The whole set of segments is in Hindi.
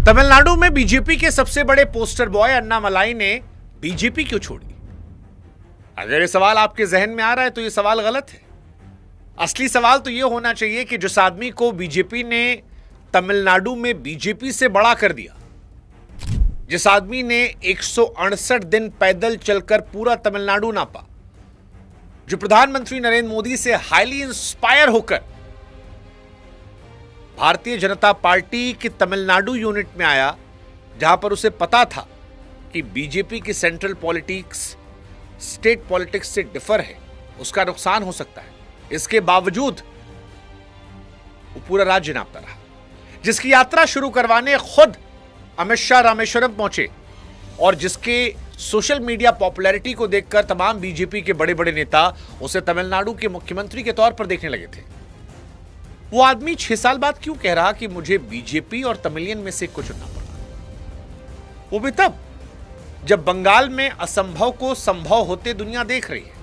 तमिलनाडु में बीजेपी के सबसे बड़े पोस्टर बॉय अन्नामलाई ने बीजेपी क्यों छोड़ी? अगर ये सवाल आपके जहन में आ रहा है तो ये सवाल गलत है। असली सवाल तो ये होना चाहिए कि जिस आदमी को बीजेपी ने तमिलनाडु में बीजेपी से बड़ा कर दिया, जिस आदमी ने 168 दिन पैदल चलकर पूरा तमिलनाडु नापा, जो प्रधानमंत्री नरेंद्र मोदी से हाईली इंस्पायर होकर भारतीय जनता पार्टी की तमिलनाडु यूनिट में आया, जहां पर उसे पता था कि बीजेपी की सेंट्रल पॉलिटिक्स स्टेट पॉलिटिक्स से डिफर है, उसका नुकसान हो सकता है, इसके बावजूद वो पूरा राज्य नापता रहा। जिसकी यात्रा शुरू करवाने खुद अमित शाह रामेश्वरम पहुंचे और जिसके सोशल मीडिया पॉपुलैरिटी को देखकर तमाम बीजेपी के बड़े बड़े नेता उसे तमिलनाडु के मुख्यमंत्री के तौर पर देखने लगे थे, वो आदमी 6 साल बाद क्यों कह रहा कि मुझे बीजेपी और तमिलियन में से कुछ चुनना पड़ा? वो भी तब जब बंगाल में असंभव को संभव होते दुनिया देख रही है।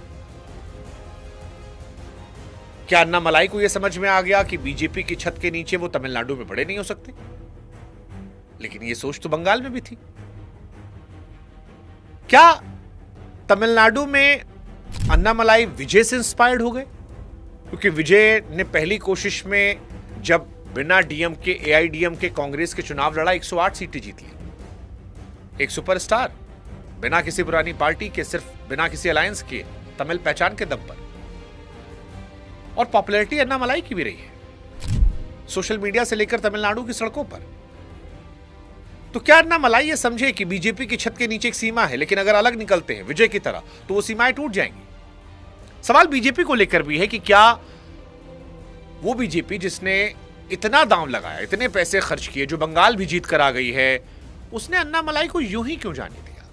क्या अन्नामलाई को यह समझ में आ गया कि बीजेपी की छत के नीचे वो तमिलनाडु में बड़े नहीं हो सकते? लेकिन यह सोच तो बंगाल में भी थी। क्या तमिलनाडु में अन्नामलाई विजय से इंस्पायर्ड हो गए? क्योंकि विजय ने पहली कोशिश में जब बिना डीएमके एआईडीएमके कांग्रेस के चुनाव लड़ा 108 सीटें जीत ली। एक सुपरस्टार, बिना किसी पुरानी पार्टी के, सिर्फ बिना किसी अलायंस के, तमिल पहचान के दम पर। और पॉपुलैरिटी अन्नामलाई की भी रही है सोशल मीडिया से लेकर तमिलनाडु की सड़कों पर। तो क्या अन्नामलाई ये समझे कि बीजेपी की छत के नीचे एक सीमा है, लेकिन अगर अलग निकलते हैं विजय की तरह तो वो सीमाएं टूट जाएंगी? सवाल बीजेपी को लेकर भी है कि क्या वो बीजेपी जिसने इतना दांव लगाया, इतने पैसे खर्च किए, जो बंगाल भी जीत कर आ गई है, उसने अन्नामलाई को यूं ही क्यों जाने दिया?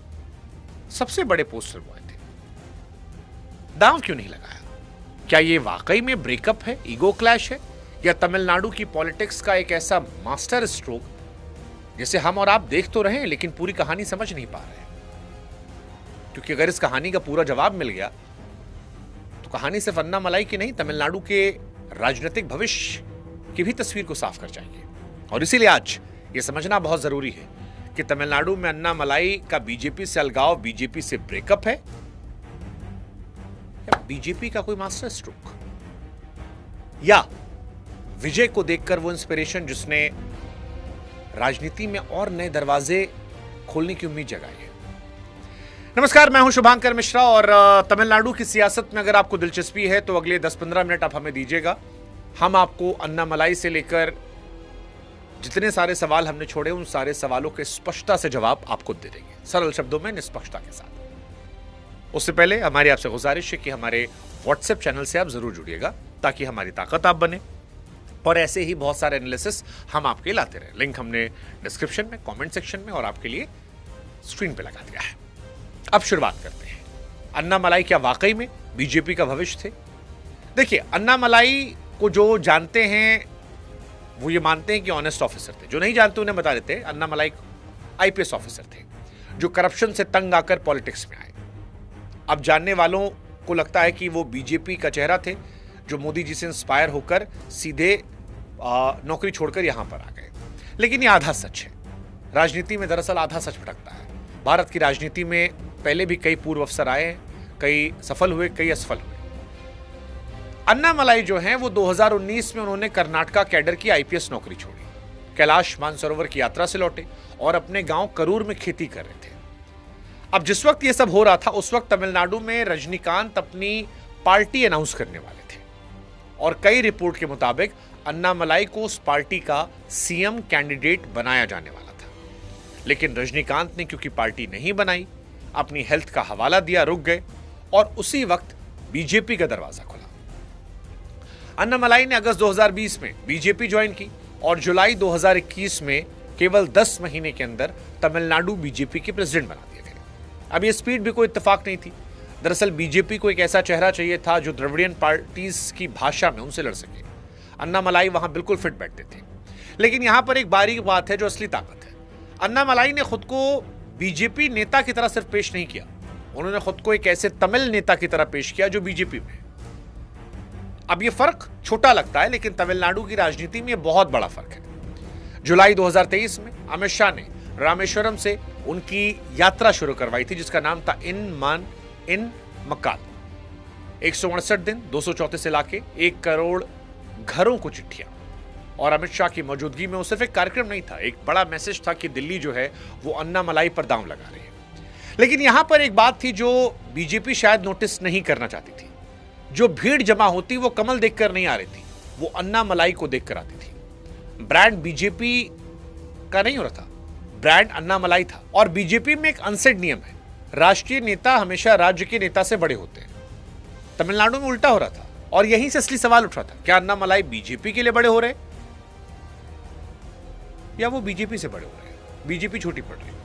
सबसे बड़े पोस्टर बॉय थे, दांव क्यों नहीं लगाया? क्या ये वाकई में ब्रेकअप है, ईगो क्लैश है, या तमिलनाडु की पॉलिटिक्स का एक ऐसा मास्टर स्ट्रोक जिसे हम और आप देख तो रहे हैं लेकिन पूरी कहानी समझ नहीं पा रहे हैं? क्योंकि अगर इस कहानी का पूरा जवाब मिल गया तो कहानी सिर्फ अन्नामलाई की नहीं, तमिलनाडु के राजनीतिक भविष्य की भी तस्वीर को साफ कर जाएगी। और इसीलिए आज यह समझना बहुत जरूरी है कि तमिलनाडु में अन्नामलाई का बीजेपी से अलगाव, बीजेपी से ब्रेकअप है, या बीजेपी का कोई मास्टर स्ट्रोक, या विजय को देखकर वो इंस्पिरेशन जिसने राजनीति में और नए दरवाजे खोलने की उम्मीद जगाई है। नमस्कार, मैं हूं शुभांकर मिश्रा और तमिलनाडु की सियासत में अगर आपको दिलचस्पी है तो अगले 10-15 मिनट आप हमें दीजिएगा। हम आपको अन्नामलाई से लेकर जितने सारे सवाल हमने छोड़े उन सारे सवालों के स्पष्टता से जवाब आपको दे देंगे, सरल शब्दों में, निष्पक्षता के साथ। उससे पहले हमारी आपसे गुजारिश है कि हमारे व्हाट्सएप चैनल से आप जरूर जुड़िएगा ताकि हमारी ताकत आप बने और ऐसे ही बहुत सारे एनालिसिस हम आपके लाते रहे। लिंक हमने डिस्क्रिप्शन में, कमेंट सेक्शन में और आपके लिए स्क्रीन पे लगा दिया है। अब शुरुआत करते हैं। अन्नामलाई क्या वाकई में बीजेपी का भविष्य थे? देखिए, अन्नामलाई को जो जानते हैं वो ये मानते हैं कि ऑनेस्ट ऑफिसर थे। जो नहीं जानते उन्हें बता देते हैं, अन्नामलाई आईपीएस ऑफिसर थे जो करप्शन से तंग आकर पॉलिटिक्स में आए। अब जानने वालों को लगता है कि वो बीजेपी का चेहरा थे जो मोदी जी से इंस्पायर होकर सीधे नौकरी छोड़कर यहां पर आ गए। लेकिन ये आधा सच है। राजनीति में दरअसल आधा सच भटकता है। भारत की राजनीति में पहले भी कई पूर्व अफसर आए, कई सफल हुए, कई असफल हुए। अन्नामलाई जो हैं वो 2019 में उन्होंने कर्नाटका कैडर की आईपीएस नौकरी छोड़ी, कैलाश मानसरोवर की यात्रा से लौटे और अपने गांव करूर में खेती कर रहे थे। अब जिस वक्त ये सब हो रहा था उस वक्त तमिलनाडु में रजनीकांत अपनी पार्टी अनाउंस करने वाले थे और कई रिपोर्ट के मुताबिक अन्नामलाई को उस पार्टी का सीएम कैंडिडेट बनाया जाने वाला था। लेकिन रजनीकांत ने क्योंकि पार्टी नहीं बनाई, अपनी हेल्थ का हवाला दिया, रुक गए और उसी वक्त बीजेपी का दरवाजा खुला। अन्नामलाई ने अगस्त 2020 में बीजेपी ज्वाइन की और जुलाई 2021 में केवल 10 महीने के अंदर तमिलनाडु बीजेपी के प्रेसिडेंट बना दिए गए। अब यह स्पीड भी कोई इत्तेफाक नहीं थी। दरअसल बीजेपी को एक ऐसा चेहरा चाहिए था जो द्रविडियन पार्टीज की भाषा में उनसे लड़ सके। अन्नामलाई वहां बिल्कुल फिट बैठते थे। लेकिन यहां पर एक बारीक बात है जो असली ताकत है। अन्नामलाई ने खुद को बीजेपी नेता की तरह सिर्फ पेश नहीं किया, उन्होंने खुद को एक ऐसे तमिल नेता की तरह पेश किया जो बीजेपी में। अब यह फर्क छोटा लगता है लेकिन तमिलनाडु की राजनीति में यह बहुत बड़ा फर्क है। जुलाई 2023 में अमित शाह ने रामेश्वरम से उनकी यात्रा शुरू करवाई थी, जिसका नाम था इन मक्काल। 168 दिन, 234 इलाके, 1 करोड़ घरों को चिट्ठियां। और अमित शाह की मौजूदगी में वो सिर्फ एक कार्यक्रम नहीं था, एक बड़ा मैसेज था कि दिल्ली जो है वो अन्ना मलाई पर दांव लगा रही है। लेकिन यहां पर एक बात थी जो बीजेपी शायद नोटिस नहीं करना चाहती थी। जो भीड़ जमा होती वो कमल देखकर नहीं आ रही थी, वो अन्ना मलाई को देखकर आती थी। ब्रांड बीजेपी का नहीं हो रहा था, ब्रांड अन्ना मलाई था। और बीजेपी में एक अनसेड नियम है, राष्ट्रीय नेता हमेशा राज्य के नेता से बड़े होते हैं। तमिलनाडु में उल्टा हो रहा था और यहीं से असली सवाल उठ रहा था, क्या अन्ना मलाई बीजेपी के लिए बड़े हो रहे या वो बीजेपी से बड़े हो रहे हैं, बीजेपी छोटी पड़ रही है।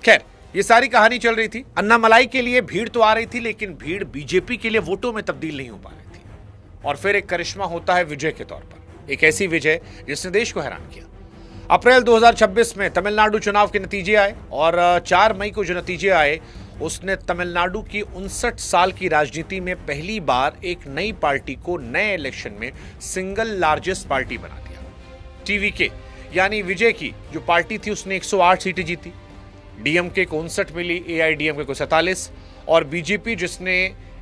खैर, ये सारी कहानी चल रही थी। अन्ना मलाई के लिए भीड़ तो आ रही थी, लेकिन भीड़ बीजेपी के लिए वोटों में तब्दील नहीं हो पा रही थी। और फिर एक करिश्मा होता है विजय के तौर पर, एक ऐसी विजय जिसने देश को हैरान किया। अप्रैल 2026 में तमिलनाडु चुनाव के नतीजे आए और 4 मई को जो नतीजे आए उसने तमिलनाडु की 59 साल की राजनीति में पहली बार एक नई पार्टी को नए इलेक्शन में सिंगल लार्जेस्ट पार्टी बना दिया। टीवीके यानी विजय की जो पार्टी थी उसने 108 सीटें जीती, डीएमके को 59 मिली, एआईडीएमके को 47 और बीजेपी जिसने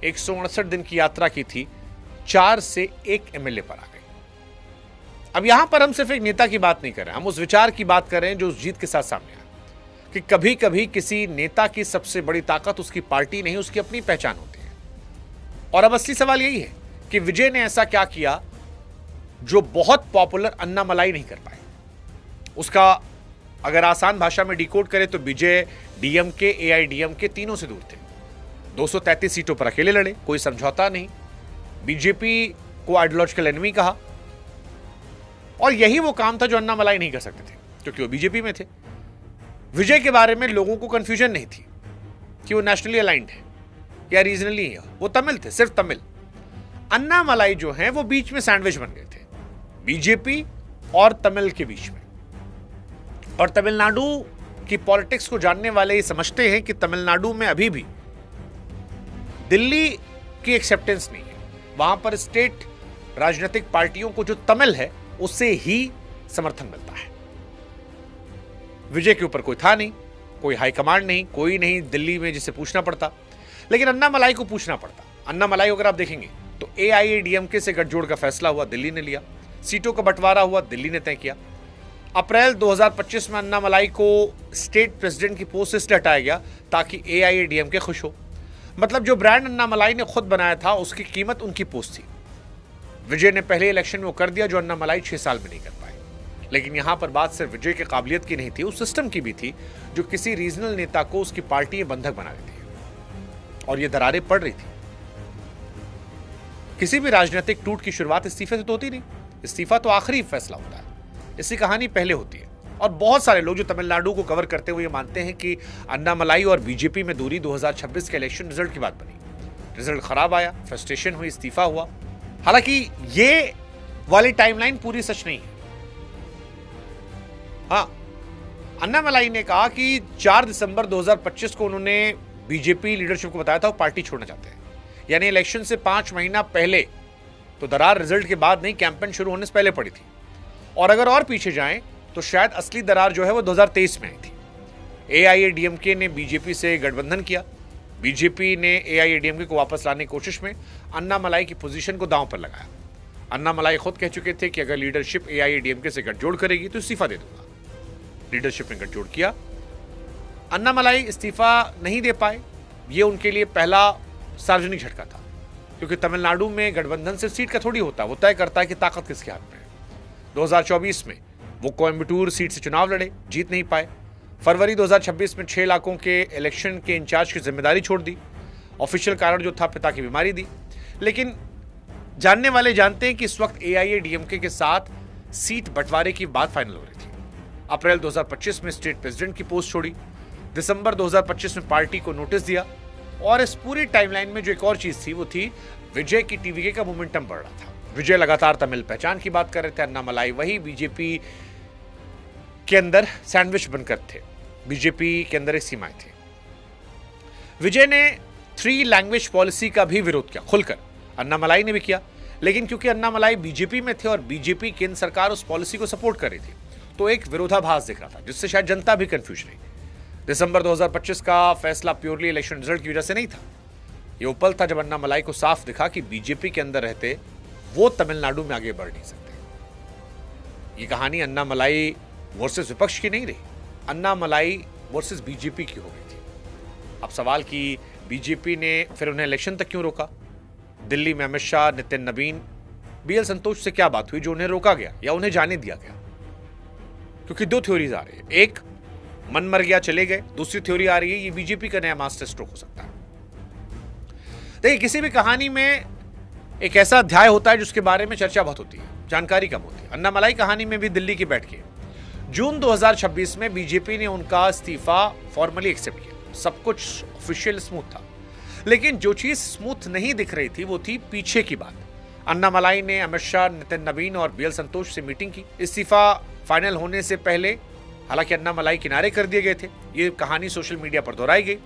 159 दिन की यात्रा की थी 4 से 1 एमएलए पर आ गई। अब यहां पर हम सिर्फ एक नेता की बात नहीं कर रहे हैं, हम उस विचार की बात कर रहे हैं जो उस जीत के साथ सामने आया कि कभी कभी किसी नेता की सबसे बड़ी ताकत उसकी पार्टी नहीं, उसकी अपनी पहचान होती है। और अब असली सवाल यही है कि विजय ने ऐसा क्या किया जो बहुत पॉपुलर अन्ना मलाई नहीं कर पाए। उसका अगर आसान भाषा में डिकोड करें तो विजय डीएमके एआईडीएमके तीनों से दूर थे। 233 सीटों पर अकेले लड़े, कोई समझौता नहीं, बीजेपी को आइडियोलॉजिकल एनिमी कहा। और यही वो काम था जो अन्ना मलाई नहीं कर सकते थे क्योंकि वो बीजेपी में थे। विजय के बारे में लोगों को कंफ्यूजन नहीं थी कि वो नेशनली अलाइंड है या रीजनली है, वो तमिल थे, सिर्फ तमिल। अन्ना मलाई जो हैं वो बीच में सैंडविच बन गए थे, बीजेपी और तमिल के बीच में। और तमिलनाडु की पॉलिटिक्स को जानने वाले ये समझते हैं कि तमिलनाडु में अभी भी दिल्ली की एक्सेप्टेंस नहीं है। वहां पर स्टेट राजनीतिक पार्टियों को जो तमिल है उससे ही समर्थन मिलता है। विजय के ऊपर कोई था नहीं, कोई हाईकमांड नहीं, कोई नहीं दिल्ली में जिसे पूछना पड़ता, लेकिन अन्ना मलाई को पूछना पड़ता। अन्ना मलाई अगर आप देखेंगे तो एआईएडीएमके से गठजोड़ का फैसला हुआ, दिल्ली ने लिया। सीटों का बंटवारा हुआ, दिल्ली ने तय किया। अप्रैल 2025 में अन्ना मलाई को स्टेट प्रेसिडेंट की पोस्ट से इसलिए हटाया गया ताकि एआईएडीएमके खुश हो। मतलब जो ब्रांड अन्ना मलाई ने खुद बनाया था उसकी कीमत उनकी पोस्ट थी। विजय ने पहले इलेक्शन में वो कर दिया जो अन्ना मलाई 6 साल में नहीं कर पाए। लेकिन यहां पर बात सिर्फ विजय की काबिलियत की नहीं थी, उस सिस्टम की भी थी जो किसी रीजनल नेता को उसकी पार्टी में बंधक बना देती है। और ये दरारें पड़ रही थी। किसी भी राजनीतिक टूट की शुरुआत इस्तीफे से तो होती नहीं, इस्तीफा तो आखिरी फैसला होता है। इसकी कहानी पहले होती है। और बहुत सारे लोग जो तमिलनाडु को कवर करते हुए मानते हैं कि अन्ना मलाई और बीजेपी में दूरी 2026 के इलेक्शन रिजल्ट की बात बनी। रिजल्ट खराब आया, फ्रस्ट्रेशन हुई, इस्तीफा हुआ। हालांकि ये वाली टाइमलाइन पूरी सच नहीं है। हाँ, अन्ना मलाई ने कहा कि 4 दिसंबर 2025 को उन्होंने बीजेपी लीडरशिप को बताया था वो पार्टी छोड़ना चाहते हैं, यानी इलेक्शन से 5 महीना पहले। तो दरार रिजल्ट के बाद नहीं, कैंपेन शुरू होने से पहले पड़ी थी। और अगर और पीछे जाएं तो शायद असली दरार जो है वो 2023 में आई थी। एआईएडीएमके ने बीजेपी से गठबंधन किया, बीजेपी ने एआईएडीएमके को वापस लाने की कोशिश में अन्ना मलाई की पोजीशन को दांव पर लगाया। अन्ना मलाई खुद कह चुके थे कि अगर लीडरशिप एआईएडीएमके से गठजोड़ करेगी तो इस्तीफा दे दूंगा। लीडरशिप ने गठजोड़ किया, अन्ना मलाई इस्तीफा नहीं दे पाए। ये उनके लिए पहला सार्वजनिक झटका था, क्योंकि तमिलनाडु में गठबंधन सिर्फ सीट का थोड़ी होता है, वो तय करता है कि ताकत किसके हाथ में है। 2024 में वो कोयम्बटूर सीट से चुनाव लड़े, जीत नहीं पाए। फरवरी 2026 में 6 इलाकों के इलेक्शन के इंचार्ज की जिम्मेदारी छोड़ दी। ऑफिशियल कारण जो था पिता की बीमारी दी। लेकिन जानने वाले जानते हैं कि इस वक्त एआईएडीएमके के साथ सीट बंटवारे की बात फाइनल हो रही थी। अप्रैल 2025 में स्टेट प्रेसिडेंट की पोस्ट छोड़ी, दिसंबर 2025 में पार्टी को नोटिस दिया। और इस पूरी टाइमलाइन में जो एक और चीज थी वो थी विजय की टीवीके का मोमेंटम बढ़ रहा था। विजय लगातार तमिल पहचान की बात कर रहे थे, अन्ना मलाई वही बीजेपी के अंदर सैंडविच बनकर थे, बीजेपी के अंदर एक सीमाएं थी। विजय ने 3 लैंग्वेज पॉलिसी का भी विरोध किया खुलकर, अन्ना मलाई ने भी किया, लेकिन क्योंकि अन्नामलाई बीजेपी में थे और बीजेपी केंद्र सरकार उस पॉलिसी को सपोर्ट कर रही थी, तो एक विरोधाभास दिख रहा था, जिससे शायद जनता भी कंफ्यूज रही। दिसंबर 2025 का फैसला प्योरली इलेक्शन रिजल्ट की वजह से नहीं था। यह वो पल था जब अन्नामलाई को साफ दिखा कि बीजेपी के अंदर रहते वो तमिलनाडु में आगे बढ़ नहीं सकते। ये कहानी अन्नामलाई वर्सेस विपक्ष की नहीं रही, अन्नामलाई वर्सेस बीजेपी की हो गई थी। अब सवाल कि बीजेपी ने फिर उन्हें इलेक्शन तक क्यों रोका? दिल्ली में अमित शाह, नितिन नवीन, बीएल संतोष से क्या बात हुई जो उन्हें रोका गया या उन्हें जाने दिया गया? क्योंकि दो थ्योरीज आ रही है, एक मन मर गया चले गए, दूसरी थ्योरी आ रही है ये बीजेपी का नया मास्टर स्ट्रोक हो सकता है। देखिए, किसी भी कहानी में एक ऐसा अध्याय होता है जिसके बारे में चर्चा बहुत होती है, जानकारी कम होती है। अन्नामलाई कहानी में भी दिल्ली की बैठ के जून 2026 में बीजेपी ने उनका इस्तीफा फॉर्मली एक्सेप्ट किया। सब कुछ ऑफिशियल स्मूथ था, लेकिन जो चीज स्मूथ नहीं दिख रही थी वो थी पीछे की बात। अन्नामलाई ने अमित शाह, नितिन नवीन और बीएल संतोष से मीटिंग की इस्तीफा फाइनल होने से पहले। हालांकि अन्नामलाई किनारे कर दिए गए थे, ये कहानी सोशल मीडिया पर दोहराई गई,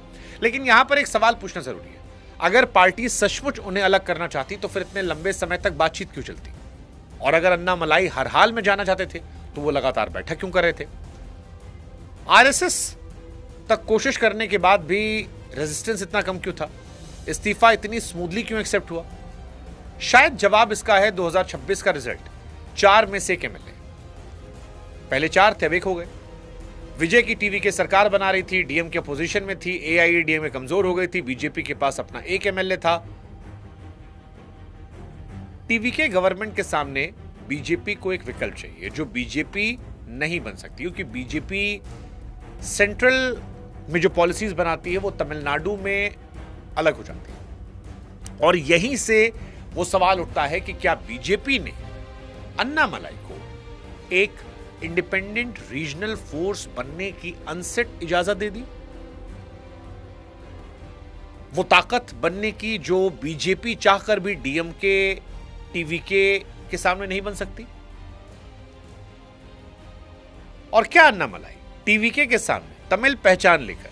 लेकिन यहां पर एक सवाल पूछना जरूरी है। अगर पार्टी सचमुच उन्हें अलग करना चाहती तो फिर इतने लंबे समय तक बातचीत क्यों चलती? और अगर अन्नामलाई हर हाल में जाना चाहते थे तो वो लगातार बैठक क्यों कर रहे थे? आरएसएस तक कोशिश करने के बाद भी रेजिस्टेंस इतना कम क्यों था? इस्तीफा इतनी स्मूथली क्यों एक्सेप्ट हुआ? शायद जवाब इसका है 2026 का रिजल्ट। 4 में से एक एमएलए, पहले 4 थे, अब 1 हो गए। विजय की टीवी के सरकार बना रही थी, डीएम के अपोजिशन में थी, एआईएडीएमके कमजोर हो गई थी, बीजेपी के पास अपना 1 एमएलए था। टीवी के गवर्नमेंट के सामने बीजेपी को एक विकल्प चाहिए जो बीजेपी नहीं बन सकती, क्योंकि बीजेपी सेंट्रल में जो पॉलिसीज बनाती है वो तमिलनाडु में अलग हो जाती है। और यहीं से वो सवाल उठता है कि क्या बीजेपी ने अन्नामलाई को एक इंडिपेंडेंट रीजनल फोर्स बनने की अनसेट इजाजत दे दी? वो ताकत बनने की जो बीजेपी चाहकर भी डीएमके, टीवीके के सामने नहीं बन सकती? और क्या अन्नामलाई टीवीके के सामने तमिल पहचान लेकर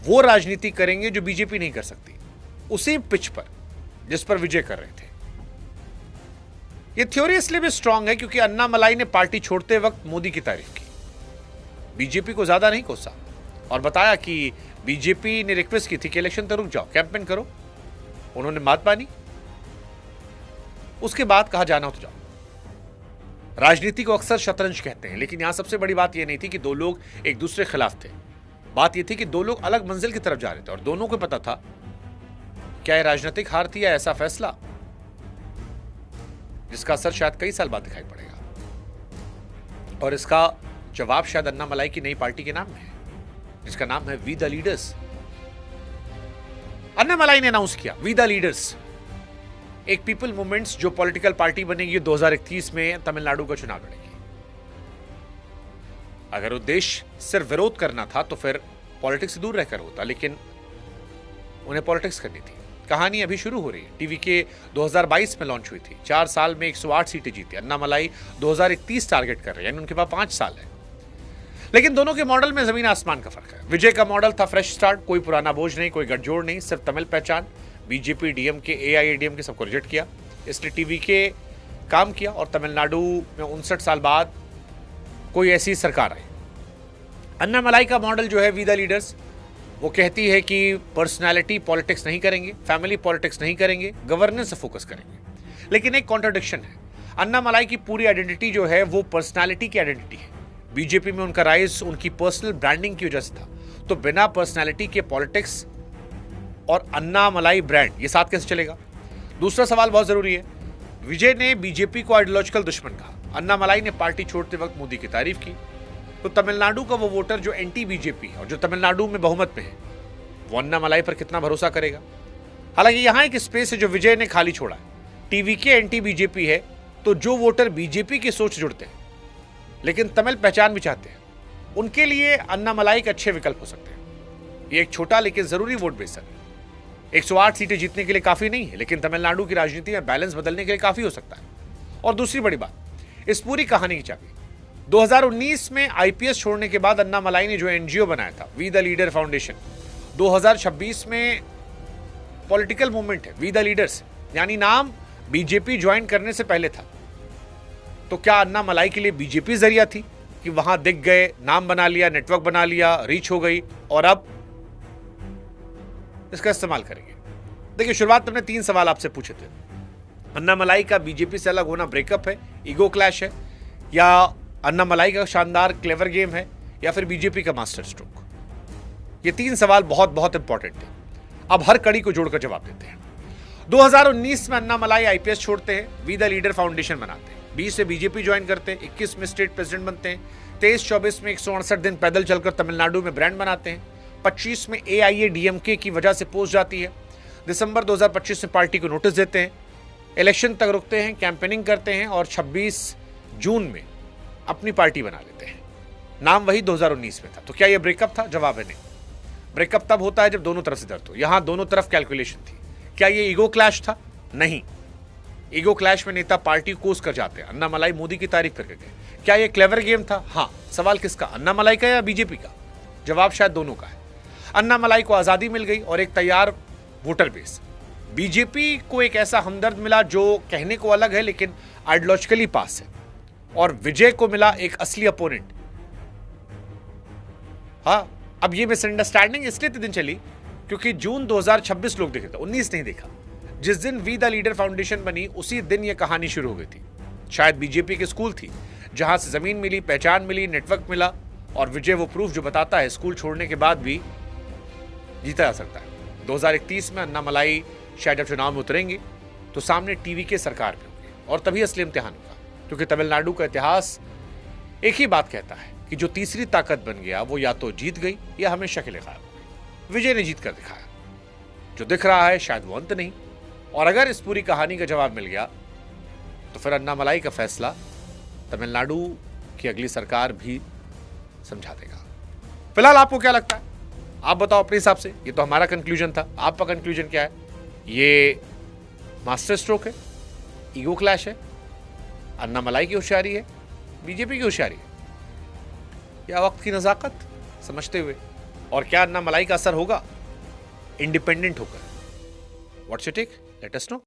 वो राजनीति करेंगे जो बीजेपी नहीं कर सकती, उसी पिच पर जिस पर विजय कर रहे थे? यह थ्योरी इसलिए भी स्ट्रांग है क्योंकि अन्नामलाई ने पार्टी छोड़ते वक्त मोदी की तारीफ की, बीजेपी को ज्यादा नहीं कोसा और बताया कि बीजेपी ने रिक्वेस्ट की थी कि इलेक्शन तक रुक जाओ, कैंपेन करो। उन्होंने बात मानी, उसके बाद कहा जाना हो तो जाओ। राजनीति को अक्सर शतरंज कहते हैं, लेकिन यहां सबसे बड़ी बात यह नहीं थी कि दो लोग एक दूसरे के खिलाफ थे। बात यह थी कि दो लोग अलग मंजिल की तरफ जा रहे थे और दोनों को पता था क्या यह राजनीतिक हार थी या ऐसा फैसला जिसका असर शायद कई साल बाद दिखाई पड़ेगा। और इसका जवाब शायद अन्नामलाई की नई पार्टी के नाम में है, जिसका नाम है वी द लीडर्स। अन्नामलाई ने अनाउंस किया वी द लीडर्स, एक पीपल मूवमेंट्स जो पॉलिटिकल पार्टी बनेगी, 2031 में तमिलनाडु का चुनाव लड़ेगी। अगर उद्देश्य सिर्फ विरोध करना था तो फिर पॉलिटिक्स से दूर रहकर होता, लेकिन उन्हें पॉलिटिक्स करनी थी। कहानी अभी शुरू हो रही है। टीवी के 2022 में लॉन्च हुई थी, 4 साल में 108 सीटें जीती। अन्नामलाई 2031 टारगेट कर रहे हैं, यानी उनके पास 5 साल है। लेकिन दोनों के मॉडल में जमीन आसमान का फर्क है। विजय का मॉडल था फ्रेश स्टार्ट, कोई पुराना बोझ नहीं, कोई गठजोड़ नहीं, सिर्फ तमिल पहचान। बीजेपी, डीएमके, एआईएडीएमके सबको रिजेक्ट किया, इसलिए टीवी के काम किया और तमिलनाडु में 59 साल बाद कोई ऐसी सरकार आई। अन्नामलाई का मॉडल जो है वी द लीडर्स, वो कहती है कि पर्सनालिटी पॉलिटिक्स नहीं करेंगे, फैमिली पॉलिटिक्स नहीं करेंगे, गवर्नेंस से फोकस करेंगे। लेकिन एक कॉन्ट्रडिक्शन है, अन्नामलाई की पूरी आइडेंटिटी जो है वो पर्सनालिटी की आइडेंटिटी है। बीजेपी में उनका राइज उनकी पर्सनल ब्रांडिंग की वजह से था, तो बिना पर्सनालिटी के पॉलिटिक्स और अन्नामलाई ब्रांड ये साथ कैसे चलेगा? दूसरा सवाल बहुत जरूरी है। विजय ने बीजेपी को आइडियोलॉजिकल दुश्मन कहा, अन्नामलाई ने पार्टी छोड़ते वक्त मोदी की तारीफ की, तो तमिलनाडु का वो वोटर जो एंटी बीजेपी है और जो तमिलनाडु में बहुमत में है, वो अन्नामलाई पर कितना भरोसा करेगा? हालांकि यहां एक स्पेस है जो विजय ने खाली छोड़ा है। टीवी के एंटी बीजेपी है, तो जो वोटर बीजेपी की सोच जुड़ते हैं लेकिन तमिल पहचान भी चाहते हैं, उनके लिए अन्नामलाई के अच्छे विकल्प हो सकते हैं। ये एक छोटा लेकिन जरूरी वोट बेस है। 108 सीटें जीतने के लिए काफी नहीं है, लेकिन तमिलनाडु की राजनीति में बैलेंस बदलने के लिए काफी हो सकता है। और दूसरी बड़ी बात, इस पूरी कहानी की चाबी 2019 में आईपीएस छोड़ने के बाद अन्नामलाई ने जो एनजीओ बनाया था वी द लीडर फाउंडेशन, 2026 में पॉलिटिकल मूवमेंट है वी द लीडर्स, यानी नाम बीजेपी ज्वाइन करने से पहले था। तो क्या अन्ना मलाई के लिए बीजेपी जरिया थी कि वहां दिख गए, नाम बना लिया, नेटवर्क बना लिया, रीच हो गई और अब इसका इस्तेमाल करेंगे? देखिए, शुरुआत में हमने 3 सवाल आपसे पूछे थे। अन्ना मलाई का बीजेपी से अलग होना ब्रेकअप है, ईगो क्लैश है, या अन्ना मलाई का शानदार क्लेवर गेम है, या फिर बीजेपी का मास्टर स्ट्रोक? ये 3 सवाल बहुत बहुत इंपॉर्टेंट थे। अब हर कड़ी को जोड़कर जवाब देते हैं। 2019 में अन्ना मलाई आईपीएस छोड़ते हैं, वी द लीडर फाउंडेशन बनाते हैं, 20 से बीजेपी ज्वाइन करते हैं, 21 में स्टेट प्रेसिडेंट बनते हैं, 23-24 में 168 दिन पैदल चलकर तमिलनाडु में ब्रांड बनाते हैं, 25 में AIADMK की वजह से पोस्ट जाती है, दिसंबर 2025 में पार्टी को नोटिस देते हैं, इलेक्शन तक रुकते हैं, कैंपेनिंग करते हैं और 26 जून में अपनी पार्टी बना लेते हैं। नाम वही 2019 में था। तो क्या यह ब्रेकअप था? जवाब है नहीं। ब्रेकअप तब होता है जब दोनों तरफ से दर्द हो। यहां दोनों तरफ कैलकुलेशन थी। क्या यह ईगो क्लैश था? नहीं। ईगो क्लैश में नेता पार्टी कोस कर जाते हैं। अन्ना मलाई मोदी की तारीफ करके गए। क्या यह क्लेवर गेम था? हाँ। सवाल किसका, अन्ना मलाई का या बीजेपी का? जवाब शायद दोनों का है। अन्ना मलाई को आजादी मिल गई और एक तैयार वोटर बेस। बीजेपी को एक ऐसा हमदर्द मिला जो कहने को अलग है लेकिन आइडियोलॉजिकली पास है, और विजय को मिला एक असली अपोनेंट। हाँ, अब ये मिसअंडरस्टैंडिंग इसलिए दिन चली क्योंकि जून 2026 लोग देखे थे, 19 नहीं देखा। जिस दिन वी द लीडर फाउंडेशन बनी उसी दिन ये कहानी शुरू हो गई थी। शायद बीजेपी की स्कूल थी जहां से जमीन मिली, पहचान मिली, नेटवर्क मिला, और विजय वो प्रूफ जो बताता है स्कूल छोड़ने के बाद भी जीता जा सकता है। 2031 में अन्ना मलाई शायद जब चुनाव में उतरेंगे तो सामने टीवी के सरकार भी होगी, और तभी असली इम्तिहान होगा। क्योंकि तमिलनाडु का इतिहास एक ही बात कहता है कि जो तीसरी ताकत बन गया वो या तो जीत गई या हमेशा के लिए गायब हो गई। विजय ने जीत कर दिखाया। जो दिख रहा है शायद वो अंत नहीं, और अगर इस पूरी कहानी का जवाब मिल गया तो फिर अन्ना मलाई का फैसला तमिलनाडु की अगली सरकार भी समझा देगा। फिलहाल आपको क्या लगता है? आप बताओ अपने हिसाब से। ये तो हमारा कंक्लूजन था, आपका कंक्लूजन क्या है? ये मास्टर स्ट्रोक है, ईगो क्लैश है, अन्ना मलाई की होशियारी है, बीजेपी की होशियारी है, या वक्त की नजाकत समझते हुए? और क्या अन्ना मलाई का असर होगा इंडिपेंडेंट होकर? What's your take? Let us no.